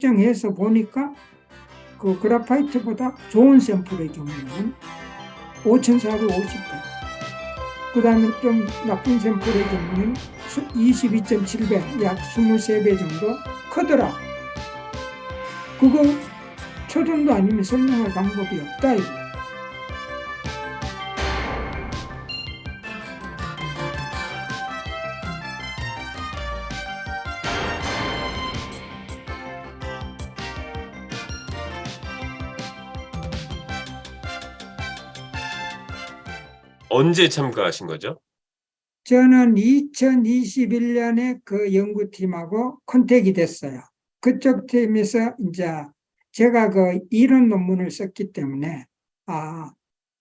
측정해서 보니까 그 그라파이트보다 좋은 샘플의 경우에는 5,450배. 그 다음에 좀 나쁜 샘플의 경우는 22.7배, 약 23배 정도 크더라. 그거 초전도 아니면 설명할 방법이 없다 이거. 언제 참가하신 거죠? 저는 2021년에 그 연구팀하고 컨택이 됐어요. 그쪽 팀에서 이제 제가 그 이론 논문을 썼기 때문에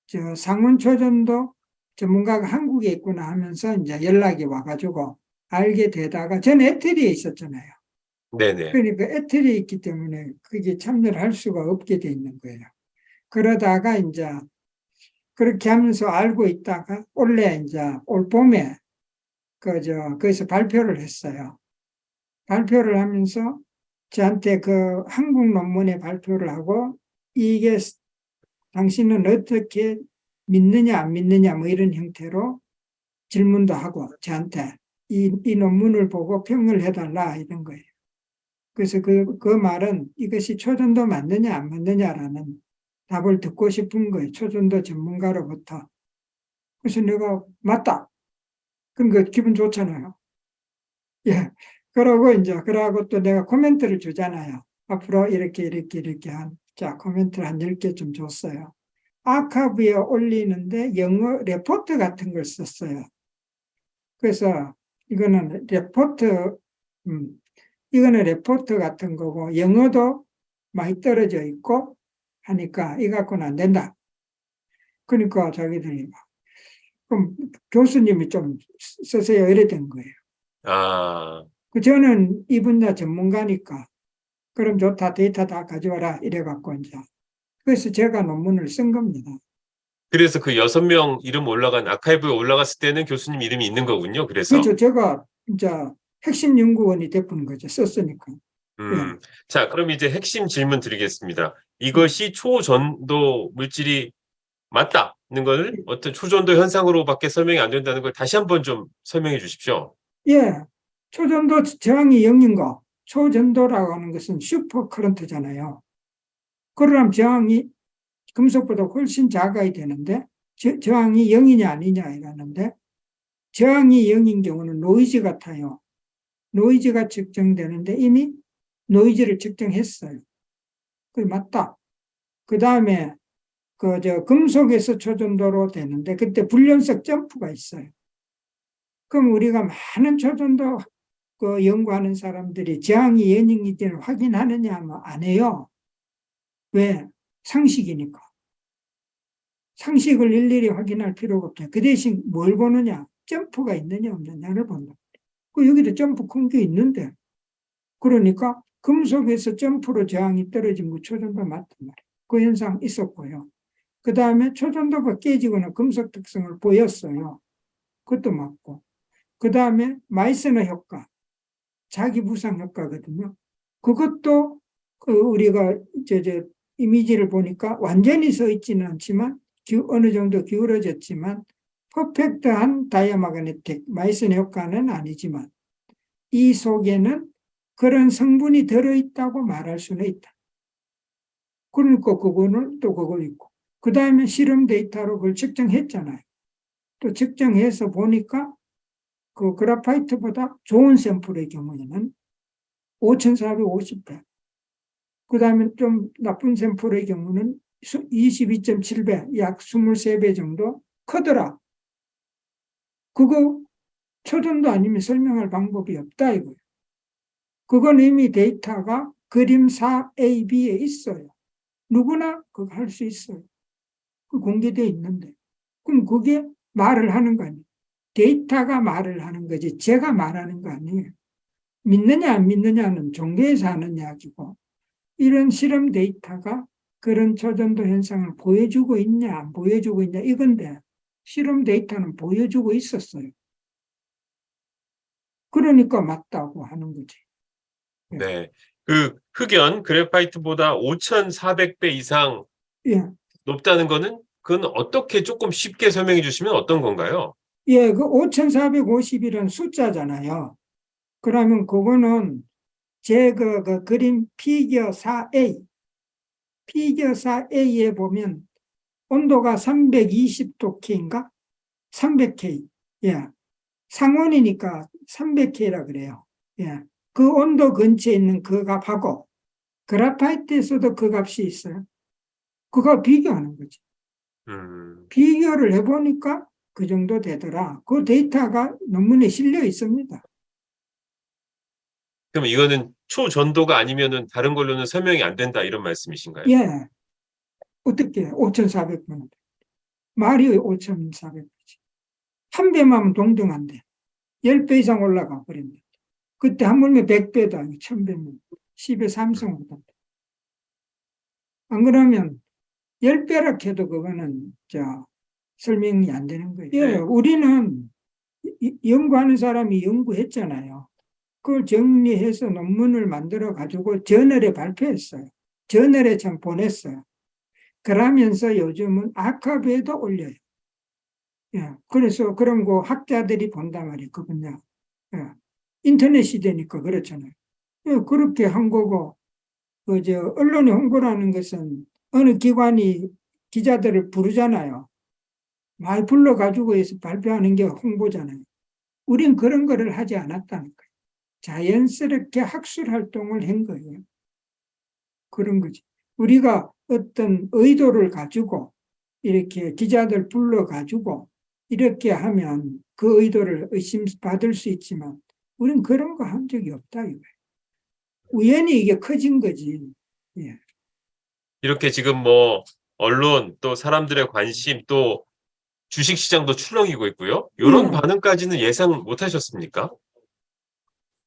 저 상온초전도 전문가가 한국에 있구나 하면서 이제 연락이 와가지고 알게 되다가 전 에테리에 있었잖아요. 네네. 그러니까 에테리에 있기 때문에 그게 참여를 할 수가 없게 돼 있는 거예요. 그러다가 이제 그렇게 하면서 알고 있다가 올해 이제 올 봄에 거기서 발표를 했어요. 발표를 하면서 저한테 그 한국 논문에 발표를 하고 이게 당신은 어떻게 믿느냐 안 믿느냐 뭐 이런 형태로 질문도 하고 저한테 이 논문을 보고 평을 해달라 이런 거예요. 그래서 그 말은 이것이 초전도 맞느냐 안 맞느냐라는 답을 듣고 싶은 거예요. 초전도 전문가로부터. 그래서 내가 맞다. 그럼 그 기분 좋잖아요. 예. 그러고 또 내가 코멘트를 주잖아요. 앞으로 이렇게 자, 코멘트를 한 10개 좀 줬어요. 아카브에 올리는데 영어 레포트 같은 걸 썼어요. 그래서 이거는 레포트 같은 거고, 영어도 많이 떨어져 있고 하니까 이거 갖고는 안 된다. 그러니까 자기들이 그럼 교수님이 좀 쓰세요. 이래 된 거예요. 저는 이 분야 전문가니까 그럼 좋다, 데이터 다 가져와라 이래갖고 이제 그래서 제가 논문을 쓴 겁니다. 그래서 그 6명 이름 올라간 아카이브에 올라갔을 때는 교수님 이름이 있는 거군요. 그래서. 그렇죠. 제가 이제 핵심 연구원이 됐던 거죠. 썼으니까. 예. 자, 그럼 이제 핵심 질문 드리겠습니다. 이것이 초전도 물질이 맞다는 것을 어떤 초전도 현상으로밖에 설명이 안 된다는 걸 다시 한번 좀 설명해 주십시오. 예. 초전도 저항이 0인 거. 초전도라고 하는 것은 슈퍼 커런트잖아요. 그러면 저항이 금속보다 훨씬 작아야 되는데 저항이 0이냐 아니냐 이러는데 저항이 0인 경우는 노이즈 같아요. 노이즈가 측정되는데 이미 노이즈를 측정했어요. 그게 맞다. 그 다음에 금속에서 초전도로 되는데 그때 불연속 점프가 있어요. 그럼 우리가 많은 초전도 연구하는 사람들이 저항이 연인인지를 확인하느냐 하면 안 해요. 왜? 상식이니까. 상식을 일일이 확인할 필요가 없죠. 그 대신 뭘 보느냐? 점프가 있느냐 없느냐를 본다. 여기도 점프 큰 게 있는데 그러니까 금속에서 점프로 저항이 떨어진 거 초전도 맞단 말이에요. 그 현상 있었고요. 그 다음에 초전도가 깨지거나 금속 특성을 보였어요. 그것도 맞고. 그 다음에 마이스너 효과, 자기 부상 효과거든요. 그것도 우리가 이미지를 보니까 완전히 서 있지는 않지만 어느 정도 기울어졌지만 퍼펙트한 다이아마그네틱 마이스너 효과는 아니지만 이 속에는 그런 성분이 들어있다고 말할 수는 있다. 그러니까 그거 있고. 그 다음에 실험 데이터로 그걸 측정했잖아요. 또 측정해서 보니까 그 그라파이트보다 좋은 샘플의 경우에는 5,450배. 그 다음에 좀 나쁜 샘플의 경우는 22.7배, 약 23배 정도 크더라. 그거 초전도 아니면 설명할 방법이 없다 이거예요. 그건 이미 데이터가 그림 4AB에 있어요. 누구나 그거 할 수 있어요. 그 공개되어 있는데. 그럼 그게 말을 하는 거 아니에요. 데이터가 말을 하는 거지 제가 말하는 거 아니에요. 믿느냐 안 믿느냐는 종교에서 하는 이야기고 이런 실험 데이터가 그런 초전도 현상을 보여주고 있냐 안 보여주고 있냐 이건데 실험 데이터는 보여주고 있었어요. 그러니까 맞다고 하는 거지. 네. 그 흑연, 그래파이트보다 5,400배 이상 예, 높다는 거는 그건 어떻게 조금 쉽게 설명해 주시면 어떤 건가요? 예, 그 5,450이라는 숫자잖아요. 그러면 그거는 제 그 그림 피겨 4A, 피겨 4A에 보면 온도가 320도 K인가? 300K. 예. 상온이니까 300K라 그래요. 예. 그 온도 근처에 있는 그 값하고 그라파이트에서도 그 값이 있어요. 그거 비교하는 거지. 음, 비교를 해보니까 그 정도 되더라. 그 데이터가 논문에 실려 있습니다. 그럼 이거는 초전도가 아니면은 다른 걸로는 설명이 안 된다 이런 말씀이신가요? 예. 어떻게 5,400분. 말이 5,400분이지. 한 배만 하면 동등한데 10배 이상 올라가 버립니다. 그때 하물며 100배도 아니고 1000배면 10의 삼성보다. 안 그러면 10배라 해도 그거는 설명이 안 되는 거예요. 예, 네. 우리는 연구하는 사람이 연구했잖아요. 그걸 정리해서 논문을 만들어 가지고 저널에 발표했어요. 저널에 참 보냈어요. 그러면서 요즘은 아카브에도 올려요. 예, 그래서 그런 거 학자들이 본단 말이에요. 그 분야. 예, 인터넷 시대니까 그렇잖아요. 예, 그렇게 한 거고, 언론의 홍보라는 것은 어느 기관이 기자들을 부르잖아요. 많이 불러가지고 해서 발표하는 게 홍보잖아요. 우린 그런 거를 하지 않았다는 거예요. 자연스럽게 학술 활동을 한 거예요. 그런 거지. 우리가 어떤 의도를 가지고 이렇게 기자들 불러가지고 이렇게 하면 그 의도를 의심받을 수 있지만 우리는 그런 거 한 적이 없다 이거예요. 우연히 이게 커진 거지. 예. 이렇게 지금 뭐 언론 또 사람들의 관심 또 주식시장도 출렁이고 있고요. 이런 예. 반응까지는 예상 못 하셨습니까?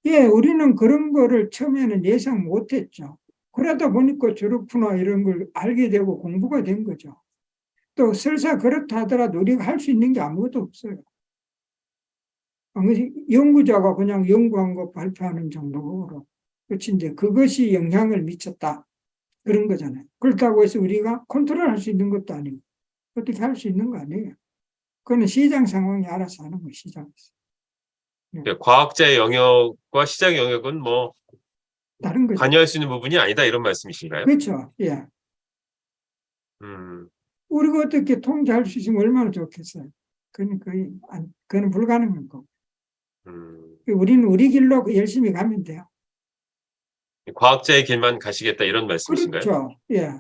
예, 우리는 그런 거를 처음에는 예상 못 했죠. 그러다 보니까 저렇구나 이런 걸 알게 되고 공부가 된 거죠. 또 설사 그렇다 하더라도 우리가 할 수 있는 게 아무것도 없어요. 연구자가 그냥 연구한 거 발표하는 정도로. 그렇지, 이제 그것이 영향을 미쳤다. 그런 거잖아요. 그렇다고 해서 우리가 컨트롤 할 수 있는 것도 아니고, 어떻게 할 수 있는 거 아니에요. 그거는 시장 상황이 알아서 하는 거예요, 시장에서. 네. 네, 과학자의 영역과 시장의 영역은 뭐 다른 거죠. 관여할 수 있는 부분이 아니다 이런 말씀이신가요? 그렇죠. 예. 음, 우리가 어떻게 통제할 수 있으면 얼마나 좋겠어요. 그건 불가능한 거고. 음. 우리는 우리 길로 열심히 가면 돼요. 과학자의 길만 가시겠다 이런 말씀이신가요? 그렇죠. 예.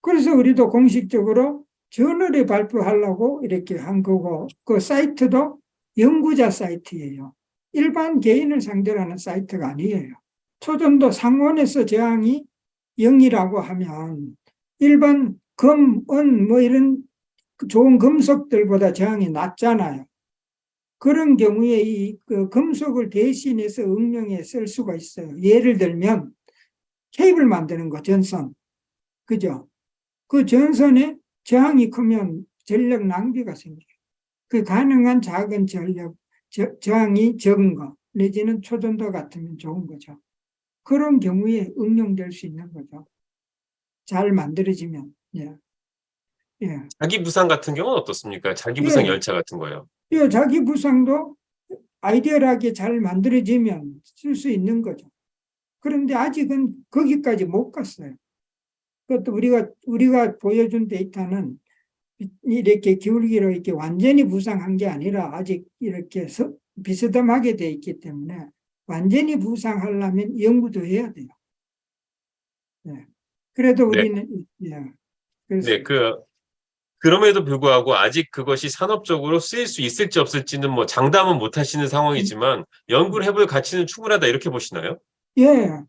그래서 우리도 공식적으로 저널에 발표하려고 이렇게 한 거고, 그 사이트도 연구자 사이트예요. 일반 개인을 상대로 하는 사이트가 아니에요. 초전도 상온에서 저항이 0이라고 하면 일반 금, 은, 뭐 이런 좋은 금속들보다 저항이 낮잖아요. 그런 경우에 그 금속을 대신해서 응용해 쓸 수가 있어요. 예를 들면 케이블 만드는 거, 전선. 그죠? 그 전선에 저항이 크면 전력 낭비가 생겨요. 그 가능한 작은 저항이 적은 거, 내지는 초전도 같으면 좋은 거죠. 그런 경우에 응용될 수 있는 거죠. 잘 만들어지면. 예. 예. 자기 부상 같은 경우는 어떻습니까? 자기 부상 예. 열차 같은 거요. 예. 자기 부상도 아이디어하게 잘 만들어지면 쓸 수 있는 거죠. 그런데 아직은 거기까지 못 갔어요. 그것도 우리가 보여준 데이터는 이렇게 기울기로 이렇게 완전히 부상한 게 아니라 아직 이렇게 비스듬하게 돼 있기 때문에 완전히 부상하려면 연구도 해야 돼요. 네. 그래도 네, 우리는 그래서 네, 그럼에도 불구하고 아직 그것이 산업적으로 쓰일 수 있을지 없을지는 뭐 장담은 못 하시는 상황이지만 연구를 해볼 가치는 충분하다 이렇게 보시나요? 예,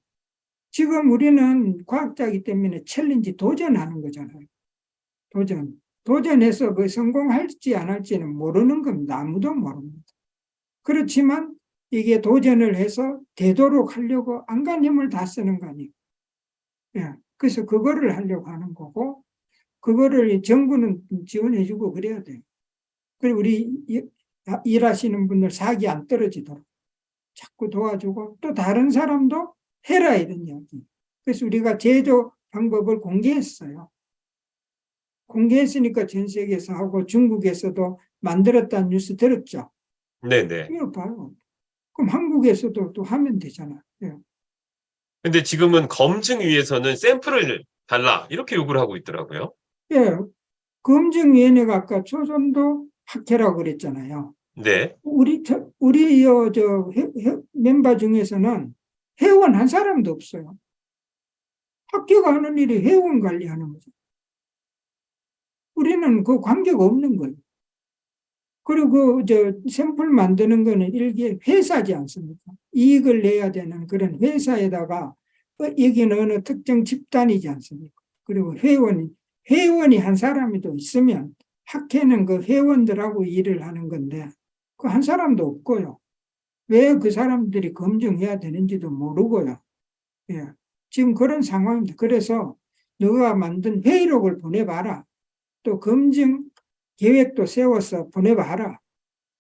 지금 우리는 과학자이기 때문에 챌린지 도전하는 거잖아요. 도전해서 그 성공할지 안 할지는 모르는 겁니다. 아무도 모릅니다. 그렇지만 이게 도전을 해서 되도록 하려고 안간 힘을 다 쓰는 거 아니에요. 예. 그래서 그거를 하려고 하는 거고, 그거를 정부는 지원해주고 그래야 돼요. 그리고 우리 일하시는 분들 사기 안 떨어지도록 자꾸 도와주고, 또 다른 사람도 해라 이런 이야기. 그래서 우리가 제조 방법을 공개했어요. 공개했으니까 전 세계에서 하고 중국에서도 만들었다는 뉴스 들었죠. 네네. 이거 봐요. 그럼 한국에서도 또 하면 되잖아요. 예. 근데 지금은 검증위에서는 샘플을 달라 이렇게 요구를 하고 있더라고요. 예. 검증위원회가 아까 초전도 학회라고 그랬잖아요. 네. 우리 멤버 중에서는 회원 한 사람도 없어요. 학교가 하는 일이 회원 관리하는 거죠. 우리는 그 관계가 없는 거예요. 그리고 샘플 만드는 거는 일개 회사지 않습니까? 이익을 내야 되는 그런 회사에다가 여기는 어느 특정 집단이지 않습니까? 그리고 회원이 한 사람이도 있으면 학회는 그 회원들하고 일을 하는 건데 그 한 사람도 없고요. 왜 그 사람들이 검증해야 되는지도 모르고요. 예. 지금 그런 상황입니다. 그래서 너가 만든 회의록을 보내봐라. 또 검증 계획도 세워서 보내봐라.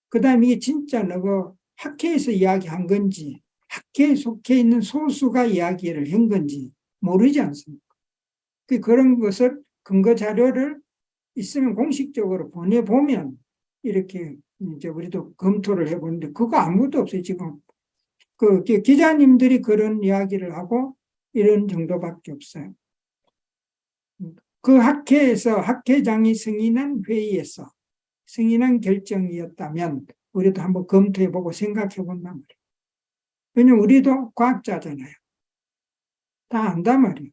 그 다음에 이게 진짜 너가 학회에서 이야기한 건지 학회에 속해 있는 소수가 이야기를 한 건지 모르지 않습니까? 그런 것을 근거 자료를 있으면 공식적으로 보내보면 이렇게 이제 우리도 검토를 해보는데 그거 아무것도 없어요. 지금 그 기자님들이 그런 이야기를 하고 이런 정도밖에 없어요. 그 학회에서 학회장이 승인한 회의에서 승인한 결정이었다면 우리도 한번 검토해보고 생각해본단 말이에요. 왜냐면 우리도 과학자잖아요. 다 안단 말이에요.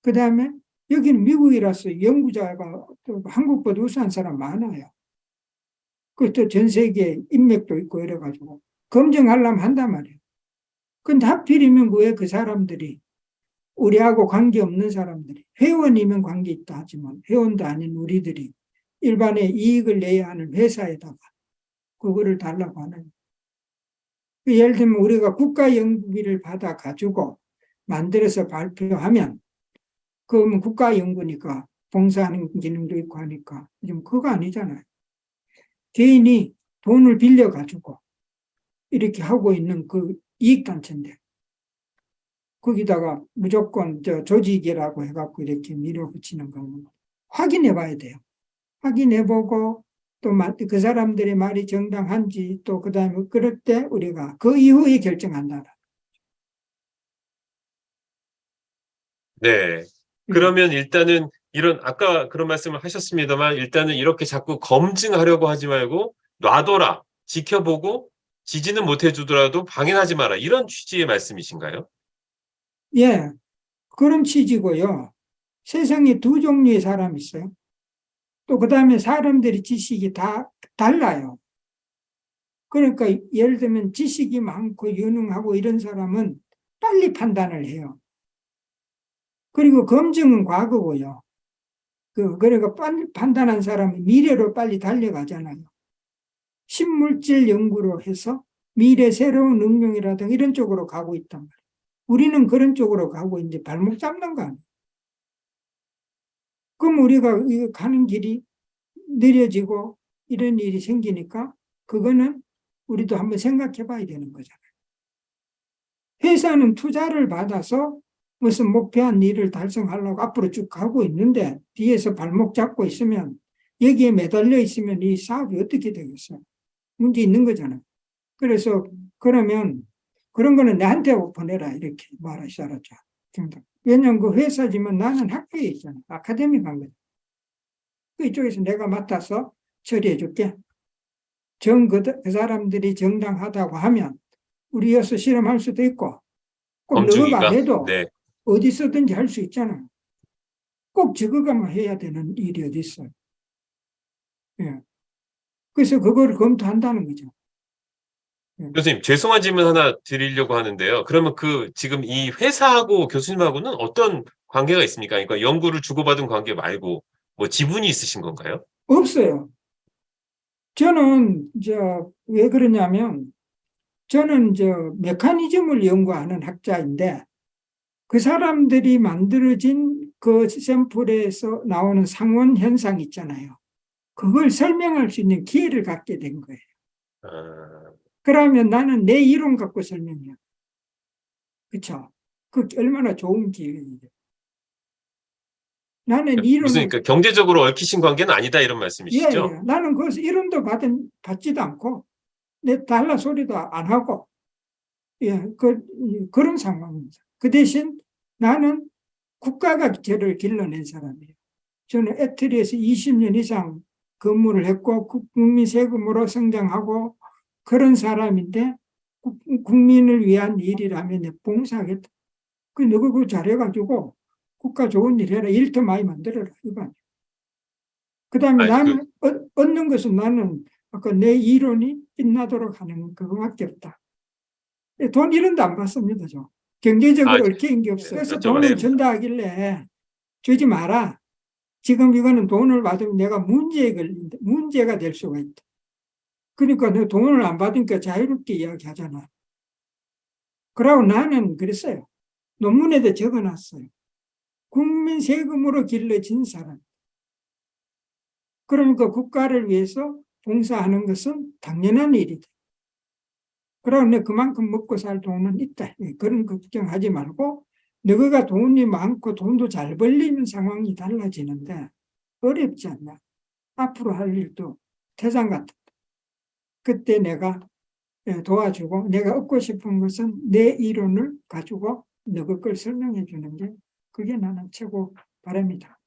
그 다음에 여기는 미국이라서 연구자가 한국보다 우수한 사람 많아요. 그것도 전 세계에 인맥도 있고 이래가지고 검증하려면 한단 말이에요. 근데 하필이면 왜 그 사람들이 우리하고 관계없는 사람들이 회원이면 관계있다 하지만 회원도 아닌 우리들이 일반의 이익을 내야 하는 회사에다가 그거를 달라고 하는. 예를 들면 우리가 국가연구비를 받아가지고 만들어서 발표하면 그러면 국가연구니까 봉사하는 기능도 있고 하니까 좀 그거 아니잖아요. 개인이 돈을 빌려가지고 이렇게 하고 있는 그 이익단체인데 거기다가 무조건 조직이라고 해갖고 이렇게 밀어붙이는 거는 확인해 봐야 돼요. 확인해보고 또 그 사람들의 말이 정당한지 또 그 다음에 그럴 때 우리가 그 이후에 결정한다. 네. 그러면 일단은 이런 아까 그런 말씀을 하셨습니다만 일단은 이렇게 자꾸 검증하려고 하지 말고 놔둬라, 지켜보고 지지는 못해주더라도 방해하지 마라 이런 취지의 말씀이신가요? 예, 그런 취지고요. 세상에 두 종류의 사람이 있어요. 또 그 다음에 사람들이 지식이 다 달라요. 그러니까 예를 들면 지식이 많고 유능하고 이런 사람은 빨리 판단을 해요. 그리고 검증은 과거고요. 그러니까 빨리 판단한 사람은 미래로 빨리 달려가잖아요. 신물질 연구로 해서 미래 새로운 응용이라든가 이런 쪽으로 가고 있단 말이에요. 우리는 그런 쪽으로 가고 이제 발목 잡는 거 아니에요. 그럼 우리가 가는 길이 느려지고 이런 일이 생기니까 그거는 우리도 한번 생각해 봐야 되는 거잖아요. 회사는 투자를 받아서 무슨 목표한 일을 달성하려고 앞으로 쭉 가고 있는데 뒤에서 발목 잡고 있으면 여기에 매달려 있으면 이 사업이 어떻게 되겠어요? 문제 있는 거잖아요. 그래서 그러면 그런 거는 나한테 보내라 이렇게 말하시라죠. 왜냐하면 그 회사지만 나는 학교에 있잖아. 아카데미 간 거죠. 이쪽에서 내가 맡아서 처리해 줄게. 그 사람들이 정당하다고 하면 우리여서 실험할 수도 있고 꼭 너가 안 검증위가 해도 네. 어디서든지 할 수 있잖아요. 꼭 저거가만 해야 되는 일이 어디 있어요. 예. 그래서 그걸 검토한다는 거죠. 예. 교수님 죄송한 질문 하나 드리려고 하는데요. 그러면 그 지금 이 회사하고 교수님하고는 어떤 관계가 있습니까? 그러니까 연구를 주고받은 관계 말고 뭐 지분이 있으신 건가요? 없어요. 저는 왜 그러냐면 저는 메커니즘을 연구하는 학자인데 그 사람들이 만들어진 그 샘플에서 나오는 상온 현상 있잖아요. 그걸 설명할 수 있는 기회를 갖게 된 거예요. 아, 그러면 나는 내 이론 갖고 설명해요. 그렇죠? 그 얼마나 좋은 기회예요. 나는 무슨 이론을 그 경제적으로 얽히신 관계는 아니다 이런 예, 말씀이시죠? 예. 나는 거기서 이론도 받지도 않고 내 달라 소리도 안 하고 예, 그런 상황입니다. 그 대신 나는 국가가 저를 길러낸 사람이에요. 저는 애트리에서 20년 이상 근무를 했고 국민 세금으로 성장하고 그런 사람인데 국민을 위한 일이라면 내 봉사하겠다. 그 너가 그거 잘해가지고 국가 좋은 일 해라. 일 더 많이 만들어라. 이거 아니에요. 그 다음에 아니, 나는 얻는 것은 나는 아까 내 이론이 빛나도록 하는 그거밖에 없다. 돈 1원도 안 받습니다. 저. 경제적으로 얽힌 게 없어. 그래서 돈을 여쭤봤습니다. 준다 하길래 주지 마라. 지금 이거는 돈을 받으면 내가 문제가 될 수가 있다. 그러니까 너 돈을 안 받으니까 자유롭게 이야기하잖아. 그러고 나는 그랬어요. 논문에도 적어놨어요. 국민 세금으로 길러진 사람. 그러니까 국가를 위해서 봉사하는 것은 당연한 일이다. 그러고 그만큼 먹고 살 돈은 있다. 그런 걱정하지 말고 너가 돈이 많고 돈도 잘 벌리는 상황이 달라지는데 어렵지 않나. 앞으로 할 일도 태산 같다. 그때 내가 도와주고 내가 얻고 싶은 것은 내 이론을 가지고 너가 걸 설명해 주는 게 그게 나는 최고 바람이다.